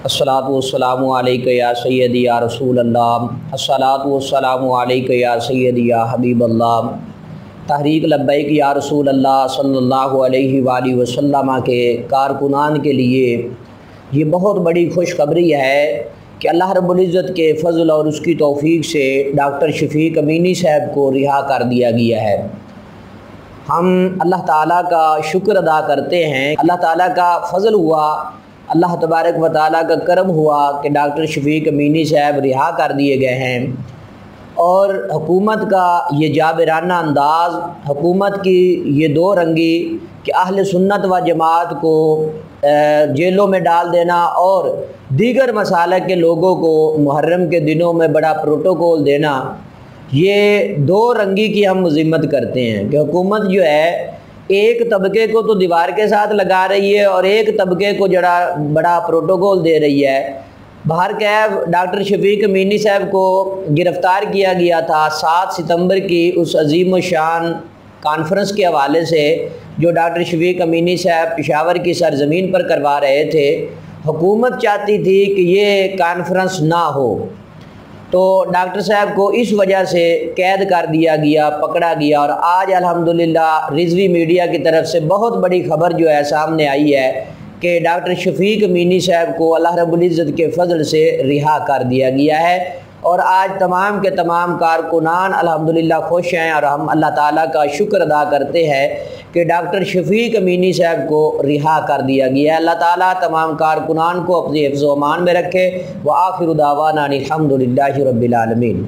अस्सलातु वस्सलामु अलैका या सय्यदी या रसूल अल्लाह, अस्सलातु वस्सलामु अलैका या सय्यदी या हबीब अल्लाह। तहरीक लब्बैक या रसूल अल्लाह सल्लल्लाहु अलैहि वाली वसल्लम के कारकुनान के लिए ये बहुत बड़ी खुशखबरी है कि अल्लाह रब्बुल इज़्ज़त के फ़ज़ल और उसकी तौफ़ीक़ से डॉक्टर शफ़ीक अमीनी साहब को रिहा कर दिया गया है। हम अल्लाह ताला का शुक्र अदा करते हैं। अल्लाह ताला का फ़ज़ल हुआ, अल्लाह तबारक व तआला का करम हुआ कि डॉक्टर शफ़ीक अमीनी साहब रिहा कर दिए गए हैं। और हुकूमत का ये जाबिराना अंदाज़, हुकूमत की ये दो रंगी कि अहले सुन्नत व जमात को जेलों में डाल देना और दीगर मसाले के लोगों को मुहर्रम के दिनों में बड़ा प्रोटोकॉल देना, ये दो रंगी की हम मज़म्मत करते हैं कि हुकूमत जो है एक तबके को तो दीवार के साथ लगा रही है और एक तबके को जरा बड़ा प्रोटोकॉल दे रही है। बाहर कैब डॉक्टर शफ़ीक अमीनी साहब को गिरफ़्तार किया गया था 7 सितंबर की उस अजीम शान कॉन्फ्रेंस के हवाले से जो डॉक्टर शफ़ीक अमीनी साहब पेशावर की सरज़मीन पर करवा रहे थे। हुकूमत चाहती थी कि ये कॉन्फ्रेंस ना हो, तो डॉक्टर साहब को इस वजह से कैद कर दिया गया, पकड़ा गया। और आज अल्हम्दुलिल्लाह रिजवी मीडिया की तरफ से बहुत बड़ी खबर जो है सामने आई है कि डॉक्टर शफ़ीक अमीनी साहब को अल्लाह रब्बुल इज़्ज़त के फ़ज़ल से रिहा कर दिया गया है। और आज तमाम के तमाम कारकुनान अल्हम्दुलिल्लाह खुश हैं और हम अल्लाह ताला का शुक्र अदा करते हैं कि डॉक्टर शफ़ीक अमीनी साहब को रिहा कर दिया गया है। अल्लाह ताला तमाम कारकुनान को अपने हिफ्ज़ व अमान में रखे। व आखिर दावाना अनिल हम्दुलिल्लाहि रब्बिल आलमीन।